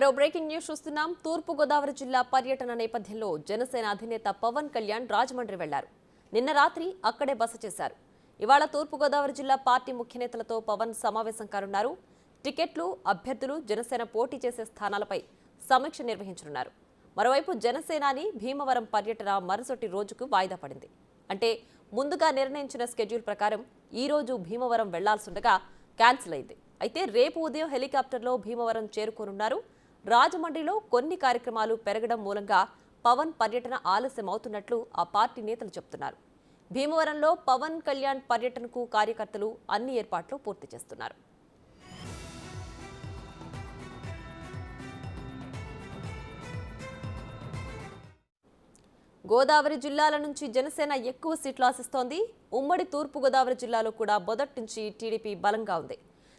మరో breaking news చూస్తున్నాం. తూర్పు గోదావరి జిల్లా పర్యటన నేపథ్యంలో జనసేన అధినేత పవన్ కళ్యాణ్ రాజమండ్రి వెళ్లారు. నిన్న రాత్రి అక్కడే బస చేశారు. ఇవాళ తూర్పు గోదావరి జిల్లా పార్టీ ముఖ్య నేతలతో పవన్ సమావేశం కానున్నారు. టికెట్లు, అభ్యర్థులు, జనసేన పోటీ చేసే స్థానాలపై సమీక్ష నిర్వహించనున్నారు. మరోవైపు జనసేనాని భీమవరం పర్యటన మరుసటి రోజుకు వాయిదా పడింది. అంటే ముందుగా నిర్ణయించిన స్కెడ్యూల్ ప్రకారం ఈ రోజు భీమవరం వెళ్లాల్సిండగా క్యాన్సిల్ అయింది. అయితే రేపు ఉదయం హెలికాప్టర్లో భీమవరం చేరుకోనున్నారు. రాజమండ్రిలో కొన్ని కార్యక్రమాలు పెరగడం మూలంగా పవన్ పర్యటన ఆలస్యం అవుతున్నట్లు ఆ పార్టీ నేతలు చెబుతున్నారు. భీమవరంలో పవన్ కళ్యాణ్ పర్యటనకు కార్యకర్తలు అన్ని ఏర్పాట్లు పూర్తి చేస్తున్నారు. గోదావరి జిల్లాల నుంచి జనసేన ఎక్కువ సీట్లు ఆశిస్తోంది. ఉమ్మడి తూర్పు గోదావరి జిల్లాలో కూడా మొదటి నుంచి టీడీపీ బలంగా ఉంది.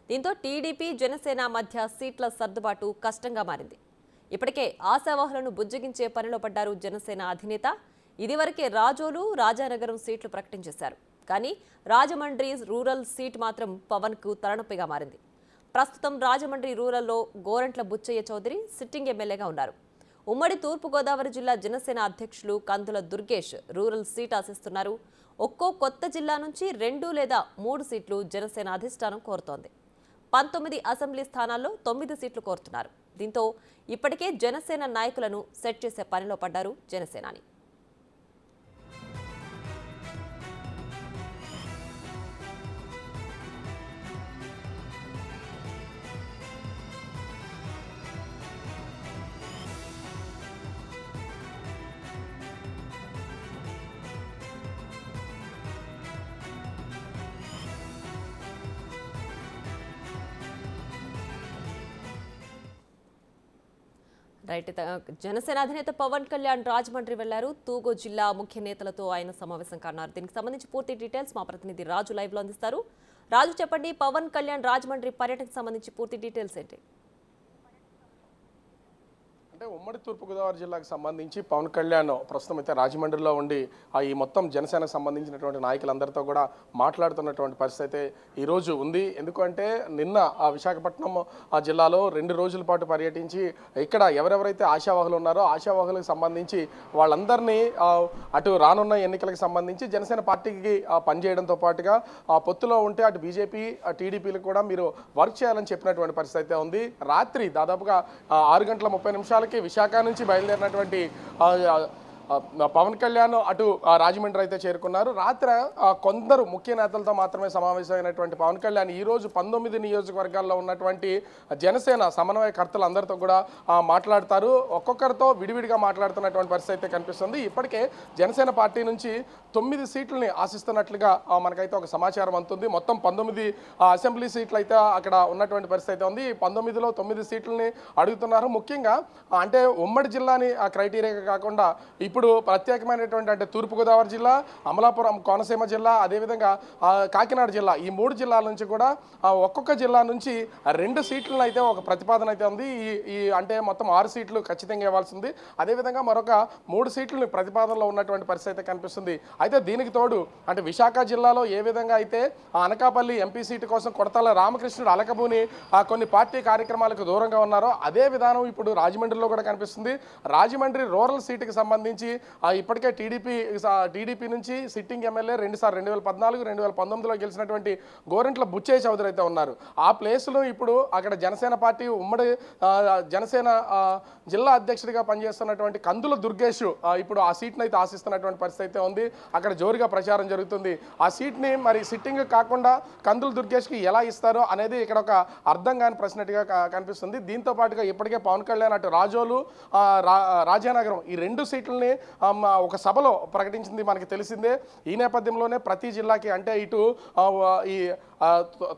దీంతో టీడీపీ, జనసేన మధ్య సీట్ల సర్దుబాటు కష్టంగా మారింది. ఇప్పటికే ఆశావాహులను బుజ్జగించే పనిలో పడ్డారు జనసేన అధినేత. ఇదివరకే రాజోలు, రాజానగరం సీట్లు ప్రకటించేశారు. కానీ రాజమండ్రి రూరల్ సీట్ మాత్రం పవన్కు తలనొప్పిగా మారింది. ప్రస్తుతం రాజమండ్రి రూరల్లో గోరంట్ల బుచ్చయ్య చౌదరి సిట్టింగ్ ఎమ్మెల్యేగా ఉన్నారు. ఉమ్మడి తూర్పుగోదావరి జిల్లా జనసేన అధ్యక్షులు కందుల దుర్గేష్ రూరల్ సీట్ ఆశిస్తున్నారు. ఒక్కో కొత్త జిల్లా నుంచి 2 లేదా 3 సీట్లు జనసేన అధిష్టానం కోరుతోంది. 19 అసెంబ్లీ స్థానాల్లో 9 సీట్లు కోరుతున్నారు. దీంతో ఇప్పటికే జనసేన నాయకులను సెట్ చేసే పనిలో పడ్డారు జనసేనాని. రైట్. జనసేన అధినేత పవన్ కళ్యాణ్ రాజమండ్రి వెళ్లారు. తూగో జిల్లా ముఖ్య నేతలతో ఆయన సమావేశం కానున్నారు. దీనికి సంబంధించి పూర్తి డీటెయిల్స్ మా ప్రతినిధి రాజు లైవ్ లో అందిస్తారు. రాజు, చెప్పండి, పవన్ కళ్యాణ్ రాజమండ్రి పర్యటనకు సంబంధించి పూర్తి డీటెయిల్స్ ఏంటి? ఉమ్మడి తూర్పుగోదావరి జిల్లాకు సంబంధించి పవన్ కళ్యాణ్ ప్రస్తుతం అయితే రాజమండ్రిలో ఉండి ఈ మొత్తం జనసేనకు సంబంధించినటువంటి నాయకులందరితో కూడా మాట్లాడుతున్నటువంటి పరిస్థితి అయితే ఈరోజు ఉంది. ఎందుకంటే నిన్న ఆ విశాఖపట్నం ఆ జిల్లాలో 2 రోజుల పాటు పర్యటించి ఇక్కడ ఎవరెవరైతే ఆశావాహులు ఉన్నారో ఆశావాహులకు సంబంధించి వాళ్ళందరినీ అటు రానున్న ఎన్నికలకు సంబంధించి జనసేన పార్టీకి పనిచేయడంతో పాటుగా పొత్తులో ఉంటే అటు బీజేపీ, టీడీపీలు కూడా మీరు వర్క్ చేయాలని చెప్పినటువంటి పరిస్థితి అయితే ఉంది. రాత్రి దాదాపుగా 6:30 విశాఖ నుంచి బయలుదేరినటువంటి పవన్ కళ్యాణ్ అటు రాజమండ్రి అయితే చేరుకున్నారు. రాత్రి కొందరు ముఖ్య నేతలతో మాత్రమే సమావేశమైనటువంటి పవన్ కళ్యాణ్ ఈరోజు 19 నియోజకవర్గాల్లో ఉన్నటువంటి జనసేన సమన్వయకర్తలు అందరితో కూడా మాట్లాడతారు. ఒక్కొక్కరితో విడివిడిగా మాట్లాడుతున్నటువంటి పరిస్థితి అయితే కనిపిస్తుంది. ఇప్పటికే జనసేన పార్టీ నుంచి 9 సీట్లని ఆశిస్తున్నట్లుగా మనకైతే ఒక సమాచారం అందుతుంది. మొత్తం 19 అసెంబ్లీ సీట్లు అయితే అక్కడ ఉన్నటువంటి పరిస్థితి అయితే ఉంది. 19లో 9 సీట్లని అడుగుతున్నారు. ముఖ్యంగా అంటే ఉమ్మడి జిల్లాని క్రైటీరియా కాకుండా ఇప్పుడు ప్రత్యేకమైనటువంటి అంటే తూర్పుగోదావరి జిల్లా, అమలాపురం, కోనసీమ జిల్లా, అదేవిధంగా కాకినాడ జిల్లా, ఈ 3 జిల్లాల నుంచి కూడా ఒక్కొక్క జిల్లా నుంచి 2 సీట్లను అయితే ఒక ప్రతిపాదన అయితే ఉంది. ఈ అంటే మొత్తం 6 సీట్లు ఖచ్చితంగా ఇవ్వాల్సింది. అదేవిధంగా మరొక 3 సీట్లను ప్రతిపాదనలో ఉన్నటువంటి పరిస్థితి అయితే కనిపిస్తుంది. అయితే దీనికి తోడు అంటే విశాఖ జిల్లాలో ఏ విధంగా అయితే అనకాపల్లి ఎంపీ సీటు కోసం కొడతాల రామకృష్ణుడు అలకబూని కొన్ని పార్టీ కార్యక్రమాలకు దూరంగా ఉన్నారో అదే విధానం ఇప్పుడు రాజమండ్రిలో కూడా కనిపిస్తుంది. రాజమండ్రి రూరల్ సీటుకి సంబంధించి ఇప్పటికే టీడీపీ నుంచి సిట్టింగ్ ఎమ్మెల్యే 2 సార్లు 2014, 2019లో గెలిచినటువంటి గోరంట్ల బుచ్చయ్య చౌదరి అయితే ఉన్నారు. ఆ ప్లేస్లో ఇప్పుడు అక్కడ జనసేన పార్టీ ఉమ్మడి జనసేన జిల్లా అధ్యక్షుడిగా పనిచేస్తున్నటువంటి కందుల దుర్గేష్ ఇప్పుడు ఆ సీట్ని అయితే ఆశిస్తున్నటువంటి పరిస్థితి అయితే ఉంది. అక్కడ జోరుగా ప్రచారం జరుగుతుంది. ఆ సీట్ని మరి సిట్టింగ్ కాకుండా కందుల దుర్గేష్కి ఎలా ఇస్తారో అనేది ఇక్కడ ఒక అర్థం కాని ప్రశ్నట్టుగా కనిపిస్తుంది. దీంతో పాటుగా ఇప్పటికే పవన్ కళ్యాణ్ అటు రాజోలు, రాజానగరం ఈ 2 సీట్లని ఒక సభలో ప్రకటించింది మనకి తెలిసిందే. ఈ నేపథ్యంలోనే ప్రతి జిల్లాకి అంటే ఇటు ఈ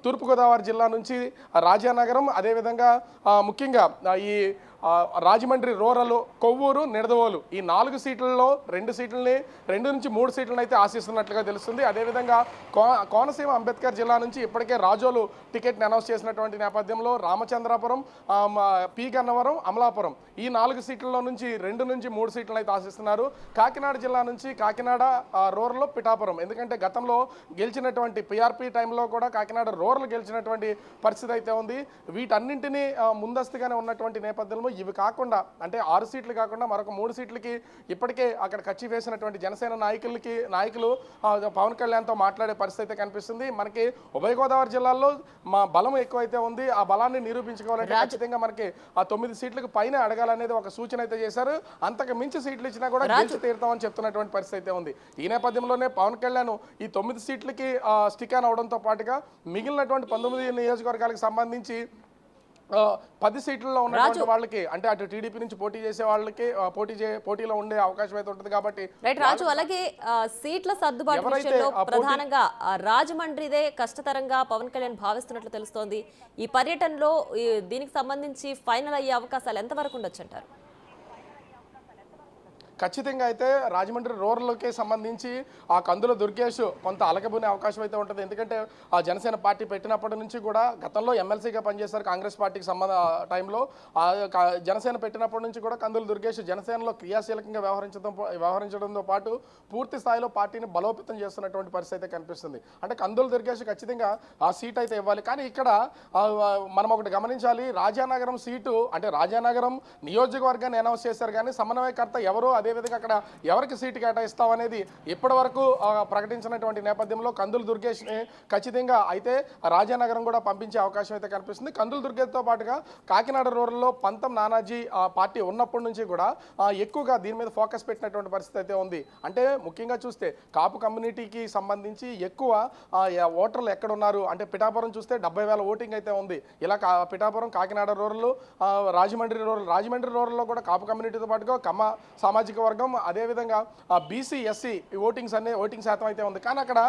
తూర్పుగోదావరి జిల్లా నుంచి రాజానగరం, అదేవిధంగా ముఖ్యంగా ఈ రాజమండ్రి రూరల్, కొవ్వూరు, నిడదవోలు ఈ 4 సీట్లలో 2 సీట్లని 2 నుంచి 3 సీట్లను అయితే ఆశిస్తున్నట్లుగా తెలుస్తుంది. అదేవిధంగా కోనసీమ అంబేద్కర్ జిల్లా నుంచి ఇప్పటికే రాజోలు టికెట్ని అనౌన్స్ చేసినటువంటి నేపథ్యంలో రామచంద్రాపురం, పి గన్నవరం, అమలాపురం ఈ 4 సీట్లలో నుంచి 2 నుంచి 3 సీట్లను అయితే ఆశిస్తున్నారు. కాకినాడ జిల్లా నుంచి కాకినాడ రూరల్, పిఠాపురం ఎందుకంటే గతంలో గెలిచినటువంటి పిఆర్పి టైంలో కూడా కాకినాడ రూరల్ గెలిచినటువంటి పరిస్థితి అయితే ఉంది. వీటన్నింటినీ ముందస్తుగానే ఉన్నటువంటి నేపథ్యంలో ఇవి కాకుండా అంటే 6 సీట్లు కాకుండా మరొక 3 సీట్లకి ఇప్పటికే అక్కడ కచ్చి వేసినటువంటి జనసేన నాయకులు పవన్ కళ్యాణ్తో మాట్లాడే పరిస్థితి అయితే కనిపిస్తుంది. మనకి ఉభయ గోదావరి జిల్లాల్లో మా బలం ఎక్కువైతే ఉంది. ఆ బలాన్ని నిరూపించుకోవాలంటే ఖచ్చితంగా మనకి ఆ 9 సీట్లకు పైన అడగాలనేది ఒక సూచన అయితే చేశారు. అంతకు మించి సీట్లు ఇచ్చినా కూడా గెలిచి తీరుతామని చెప్తున్నటువంటి పరిస్థితి అయితే ఉంది. ఈ నేపథ్యంలోనే పవన్ కళ్యాణ్ ఈ 9 సీట్లకి స్టిక్ ఆన్ అవడంతో పాటుగా మిగిలినటువంటి 19 నియోజకవర్గాలకు సంబంధించి 10 సీట్లలో ఉన్నటువంటి వాళ్ళకి అంటే అటు టీడీపీ నుంచి పోటీ చేసే వాళ్ళకి పోటీలో ఉండే అవకాశం అయితే ఉంటుంది కాబట్టి రాజు అలాగే సీట్ల సర్దుబాటు విషయంలో ప్రధానంగా రాజమండ్రిదే కష్టతరంగా పవన్ కళ్యాణ్ భావిస్తున్నట్లు తెలుస్తోంది. ఈ పర్యటనలో దీనికి సంబంధించి ఫైనల్ అయ్యే అవకాశాలు ఎంతవరకు ఉండొచ్చు అంటారు? ఖచ్చితంగా అయితే రాజమండ్రి రూరల్కి సంబంధించి ఆ కందుల దుర్గేష్ కొంత అలకబోనే అవకాశం అయితే ఉంటుంది. ఎందుకంటే ఆ జనసేన పార్టీ పెట్టినప్పటి నుంచి కూడా గతంలో ఎమ్మెల్సీగా పనిచేశారు కాంగ్రెస్ పార్టీకి టైంలో. జనసేన పెట్టినప్పటి నుంచి కూడా కందుల దుర్గేష్ జనసేనలో క్రియాశీలకంగా వ్యవహరించడంతో పాటు పూర్తి స్థాయిలో పార్టీని బలోపేతం చేస్తున్నటువంటి పరిస్థితి అయితే కనిపిస్తుంది. అంటే కందుల దుర్గేష్ ఖచ్చితంగా ఆ సీట్ అయితే ఇవ్వాలి. కానీ ఇక్కడ మనం ఒకటి గమనించాలి, రాజానగరం సీటు అంటే రాజానగరం నియోజకవర్గాన్ని అనౌన్స్ చేశారు కానీ సమన్వయకర్త ఎవరు, అదేవిధంగా అక్కడ ఎవరికి సీటు కేటాయిస్తామనేది ఇప్పటి వరకు ప్రకటించినటువంటి నేపథ్యంలో కందుల దుర్గేష్ని ఖచ్చితంగా అయితే రాజానగరం కూడా పంపించే అవకాశం అయితే కనిపిస్తుంది. కందుల దుర్గేష్తో పాటుగా కాకినాడ రూరల్లో పంతం నానాజీ పార్టీ ఉన్నప్పటి నుంచి కూడా ఎక్కువగా దీని మీద ఫోకస్ పెట్టినటువంటి పరిస్థితి అయితే ఉంది. అంటే ముఖ్యంగా చూస్తే కాపు కమ్యూనిటీకి సంబంధించి ఎక్కువ ఓటర్లు ఎక్కడ ఉన్నారు అంటే పిఠాపురం చూస్తే 70,000 ఓటింగ్ అయితే ఉంది. ఇలా పిఠాపురం, కాకినాడ రూరల్, రాజమండ్రి రూరల్లో కూడా కాపు కమ్యూనిటీతో పాటుగా కమ్మ సామాజిక వర్గం, అదేవిధంగా బీసీ ఎస్సీ ఓటింగ్ శాతం అయితే ఉంది. కానీ అక్కడ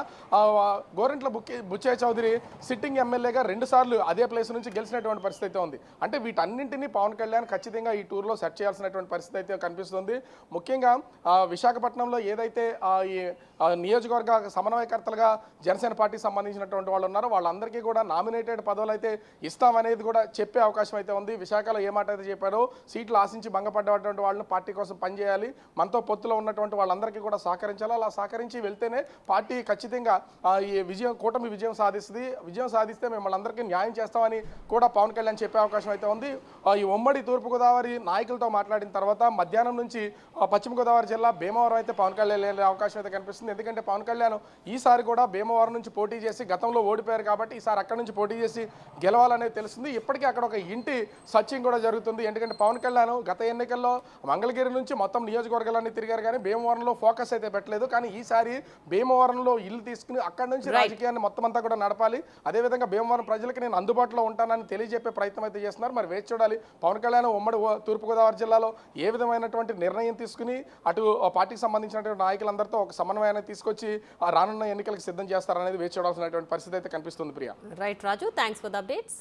గోరంట్ల బుచ్చయ్య చౌదరి సిట్టింగ్ ఎమ్మెల్యేగా 2 సార్లు అదే ప్లేస్ నుంచి గెలిచినటువంటి పరిస్థితి అయితే ఉంది. అంటే వీటన్నింటినీ పవన్ కళ్యాణ్ ఖచ్చితంగా ఈ టూర్లో సెట్ చేయాల్సినటువంటి పరిస్థితి అయితే కనిపిస్తుంది. ముఖ్యంగా విశాఖపట్నంలో ఏదైతే ఈ నియోజకవర్గ సమన్వయకర్తలుగా జనసేన పార్టీకి సంబంధించినటువంటి వాళ్ళు ఉన్నారో వాళ్ళందరికీ కూడా నామినేటెడ్ పదవులు అయితే ఇస్తామనేది కూడా చెప్పే అవకాశం అయితే ఉంది. విశాఖలో ఏ మాట అయితే చెప్పారో సీట్లు ఆశించి భంగపడ్డటువంటి వాళ్ళని పార్టీ కోసం పనిచేయాలి, మనతో పొత్తులో ఉన్నటువంటి వాళ్ళందరికీ కూడా సహకరించాలి. అలా సహకరించి వెళ్తేనే పార్టీ ఖచ్చితంగా ఈ కూటమి విజయం సాధిస్తుంది. విజయం సాధిస్తే మిమ్మల్ని అందరికీ న్యాయం చేస్తామని కూడా పవన్ కళ్యాణ్ చెప్పే అవకాశం అయితే ఉంది. ఈ ఉమ్మడి తూర్పుగోదావరి నాయకులతో మాట్లాడిన తర్వాత మధ్యాహ్నం నుంచి పశ్చిమ గోదావరి జిల్లా భీమవరం అయితే పవన్ కళ్యాణ్ వెళ్ళే అవకాశం అయితే కనిపిస్తుంది. ఎందుకంటే పవన్ కళ్యాణ్ ఈసారి కూడా భీమవరం నుంచి పోటీ చేసి గతంలో ఓడిపోయారు కాబట్టి ఈసారి అక్కడి నుంచి పోటీ చేసి గెలవాలనేది తెలుస్తుంది. ఇప్పటికీ అక్కడ ఒక ఇంటి సర్చింగ్ కూడా జరుగుతుంది. ఎందుకంటే పవన్ కళ్యాణ్ గత ఎన్నికల్లో మంగళగిరి నుంచి మొత్తం నియోజకవర్గాలన్నీ తిరిగారు కానీ భీమవరంలో ఫోకస్ అయితే పెట్టలేదు. కానీ ఈసారి భీమవరంలో ఇల్లు తీసుకుని అక్కడి నుంచి రాజకీయాన్ని మొత్తం అంతా కూడా నడపాలి. అదేవిధంగా భీమవరం ప్రజలకి నేను అందుబాటులో ఉంటానని తెలియజెప్పే ప్రయత్నం అయితే చేస్తున్నారు. మరి వేచి చూడాలి పవన్ కళ్యాణ్ ఉమ్మడి తూర్పుగోదావరి జిల్లాలో ఏ విధమైనటువంటి నిర్ణయం తీసుకుని అటు పార్టీకి సంబంధించినటువంటి నాయకులందరితో ఒక సమన్వయాన్ని తీసుకొచ్చి రానున్న ఎన్నికలకు సిద్ధం చేస్తారనేది వేచి చూడాల్సినటువంటి పరిస్థితి అయితే కనిపిస్తుంది. Priya. Right Raju, thanks for the updates.